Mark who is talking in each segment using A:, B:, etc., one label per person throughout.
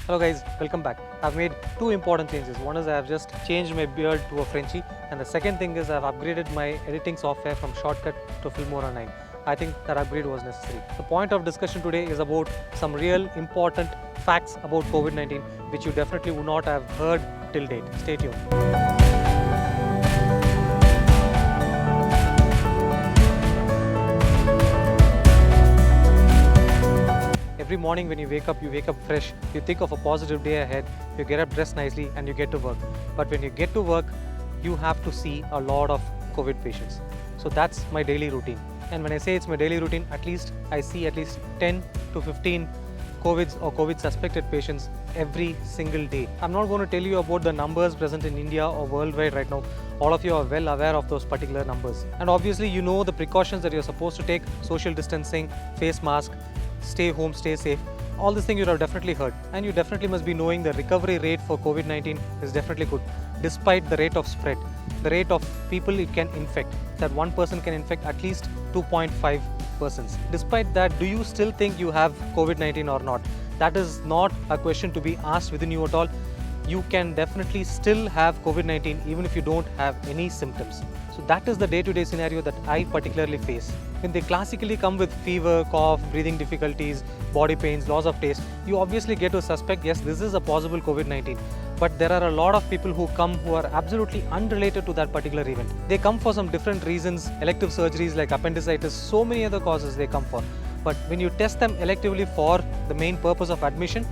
A: Hello guys, welcome back. I've made two important changes. One is I've just changed my beard to a Frenchie, and the second thing is I've upgraded my editing software from Shortcut to Filmora 9. I think that upgrade was necessary. The point of discussion today is about some real important facts about COVID-19 which you definitely would not have heard till date. Stay tuned. Every morning when you wake up fresh, you think of a positive day ahead, you get up dressed nicely and you get to work. But when you get to work, you have to see a lot of COVID patients. So that's my daily routine. And when I say it's my daily routine, I see at least 10 to 15 COVID or COVID suspected patients every single day. I'm not going to tell you about the numbers present in India or worldwide right now. All of you are well aware of those particular numbers. And obviously you know the precautions that you're supposed to take: social distancing, face mask, stay home, stay safe. All these things you have definitely heard. And you definitely must be knowing the recovery rate for COVID-19 is definitely good, despite the rate of spread, the rate of people it can infect, that one person can infect at least 2.5 persons. Despite that, do you still think you have COVID-19 or not? That is not a question to be asked within you at all. You can definitely still have COVID-19 even if you don't have any symptoms. So that is the day-to-day scenario that I particularly face. When they classically come with fever, cough, breathing difficulties, body pains, loss of taste, you obviously get to suspect, yes, this is a possible COVID-19. But there are a lot of people who come who are absolutely unrelated to that particular event. They come for some different reasons, elective surgeries like appendicitis, so many other causes they come for. But when you test them electively for the main purpose of admission,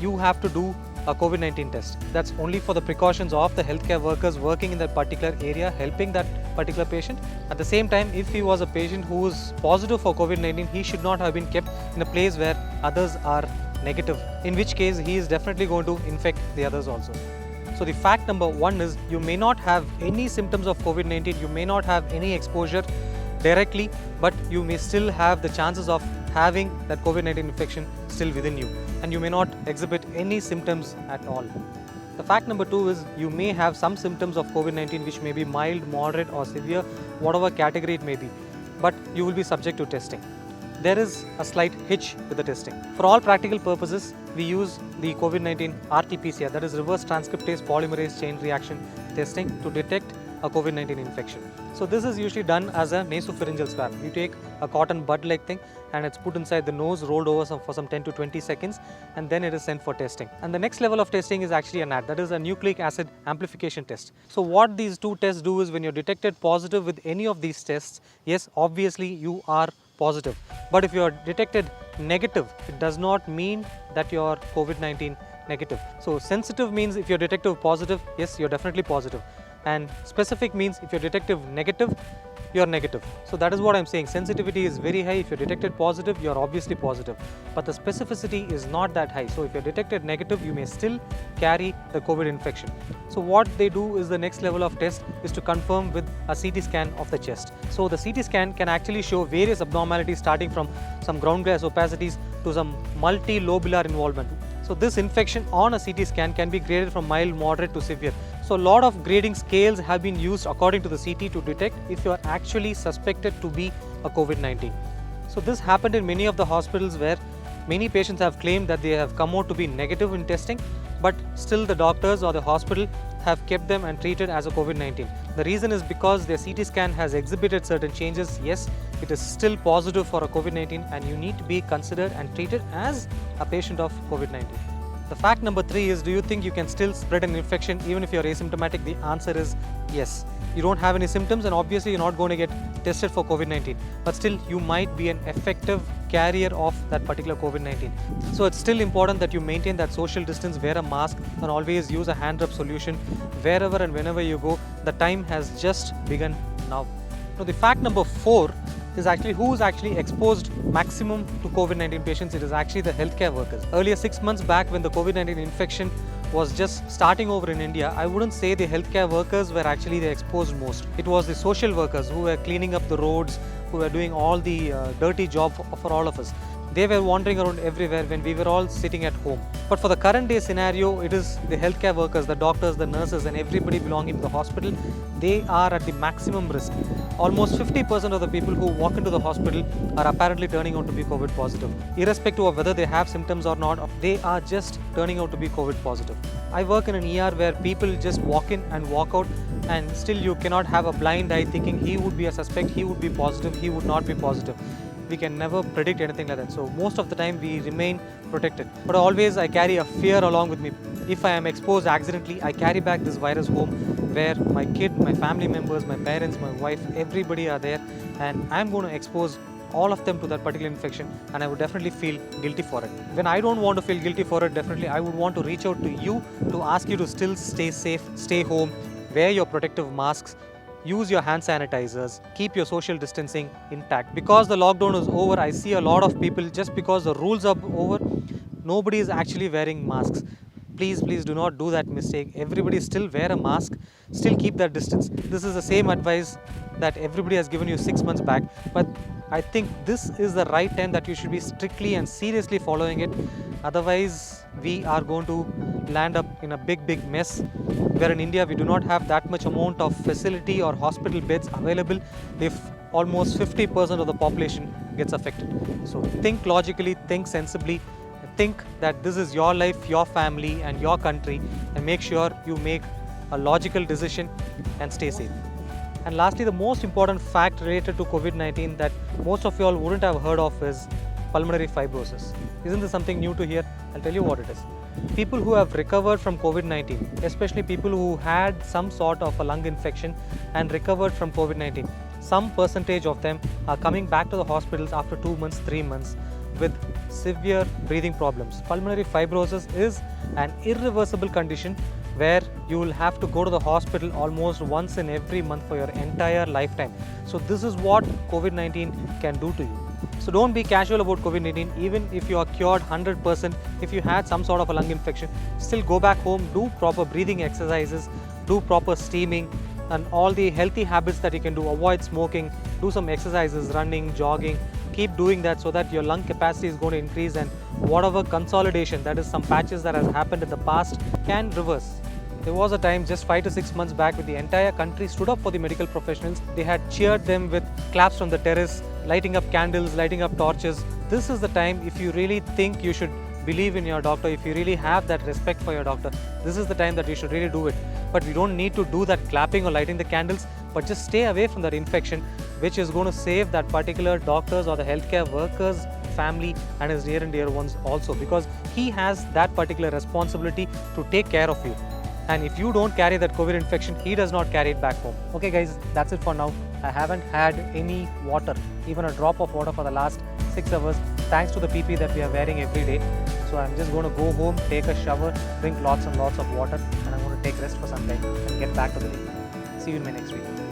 A: you have to do a COVID-19 test. That's only for the precautions of the healthcare workers working in that particular area, helping that particular patient. At the same time, if he was a patient who is positive for COVID-19, he should not have been kept in a place where others are negative, in which case he is definitely going to infect the others also. So the fact number one is you may not have any symptoms of COVID-19, you may not have any exposure directly, but you may still have the chances of having that COVID-19 infection still within you, and you may not exhibit any symptoms at all. The fact number two is you may have some symptoms of COVID-19 which may be mild, moderate or severe, whatever category it may be, but you will be subject to testing. There is a slight hitch with the testing. For all practical purposes, we use the COVID-19 RT-PCR, that is reverse transcriptase polymerase chain reaction testing, to detect a COVID-19 infection. So this is usually done as a nasopharyngeal swab. You take a cotton bud-like thing and it's put inside the nose, rolled over for some 10 to 20 seconds, and then it is sent for testing. And the next level of testing is actually a NAT, that is a nucleic acid amplification test. So what these two tests do is when you're detected positive with any of these tests, yes, obviously you are positive. But if you are detected negative, it does not mean that you are COVID-19 negative. So sensitive means if you're detected positive, yes, you're definitely positive. And specific means if you're detected negative, you're negative. So that is what I'm saying. Sensitivity is very high. If you're detected positive, you're obviously positive. But the specificity is not that high. So if you're detected negative, you may still carry the COVID infection. So what they do is the next level of test is to confirm with a CT scan of the chest. So the CT scan can actually show various abnormalities starting from some ground glass opacities to some multilobular involvement. So this infection on a CT scan can be graded from mild, moderate to severe. So a lot of grading scales have been used according to the CT to detect if you are actually suspected to be a COVID-19. So this happened in many of the hospitals where many patients have claimed that they have come out to be negative in testing, but still the doctors or the hospital have kept them and treated as a COVID-19. The reason is because their CT scan has exhibited certain changes. Yes, it is still positive for a COVID-19 and you need to be considered and treated as a patient of COVID-19. The fact number three is, do you think you can still spread an infection even if you're asymptomatic? The answer is yes. You don't have any symptoms and obviously you're not going to get tested for COVID-19, but still you might be an effective carrier of that particular COVID-19. So it's still important that you maintain that social distance, wear a mask and always use a hand rub solution wherever and whenever you go. The time has just begun now. Now the fact number four is actually who is actually exposed maximum to COVID-19 patients. It is actually the healthcare workers. Earlier 6 months back when the COVID-19 infection was just starting over in India, I wouldn't say the healthcare workers were actually the exposed most. It was the social workers who were cleaning up the roads, who were doing all the dirty job for all of us. They were wandering around everywhere when we were all sitting at home. But for the current day scenario, it is the healthcare workers, the doctors, the nurses, and everybody belonging to the hospital. They are at the maximum risk. Almost 50% of the people who walk into the hospital are apparently turning out to be COVID positive. Irrespective of whether they have symptoms or not, they are just turning out to be COVID positive. I work in an ER where people just walk in and walk out, and still you cannot have a blind eye thinking he would be a suspect, he would be positive, he would not be positive. We can never predict anything like that. So most of the time we remain protected. But always I carry a fear along with me. If I am exposed accidentally, I carry back this virus home where my kid, my family members, my parents, my wife, everybody are there, and I'm going to expose all of them to that particular infection, and I would definitely feel guilty for it. When I don't want to feel guilty for it, definitely I would want to reach out to you to ask you to still stay safe, stay home, wear your protective masks, use your hand sanitizers, keep your social distancing intact. Because the lockdown is over, I see a lot of people, just because the rules are over, nobody is actually wearing masks. Please do not do that mistake. Everybody still wear a mask, still keep that distance. This is the same advice that everybody has given you 6 months back, but I think this is the right time that you should be strictly and seriously following it. Otherwise, we are going to land up in a big mess, where in India we do not have that much amount of facility or hospital beds available if almost 50% of the population gets affected. So think logically, think sensibly, think that this is your life, your family and your country, and make sure you make a logical decision and stay safe. And lastly, the most important fact related to COVID-19 that most of you all wouldn't have heard of is pulmonary fibrosis. Isn't this something new to hear? I'll tell you what it is. People who have recovered from COVID-19, especially people who had some sort of a lung infection and recovered from COVID-19, some percentage of them are coming back to the hospitals after 2 months, 3 months with severe breathing problems. Pulmonary fibrosis is an irreversible condition where you will have to go to the hospital almost once in every month for your entire lifetime. So this is what COVID-19 can do to you. So don't be casual about COVID-19. Even if you are cured 100%, if you had some sort of a lung infection, still go back home, do proper breathing exercises, do proper steaming, and all the healthy habits that you can do. Avoid smoking, do some exercises, running, jogging. Keep doing that so that your lung capacity is going to increase, and whatever consolidation, that is some patches that has happened in the past, can reverse. There was a time just 5 to 6 months back when the entire country stood up for the medical professionals. They had cheered them with claps from the terrace, lighting up candles, lighting up torches. This is the time, if you really think you should believe in your doctor, if you really have that respect for your doctor, this is the time that you should really do it. But we don't need to do that clapping or lighting the candles, but just stay away from that infection, which is going to save that particular doctor's or the healthcare worker's family and his near and dear ones also, because he has that particular responsibility to take care of you. And if you don't carry that COVID infection, he does not carry it back home. Okay guys, that's it for now. I haven't had any water, even a drop of water for the last 6 hours, thanks to the PP that we are wearing every day. So I'm just going to go home, take a shower, drink lots and lots of water, and I'm going to take rest for some time and get back to the day. See you in my next video.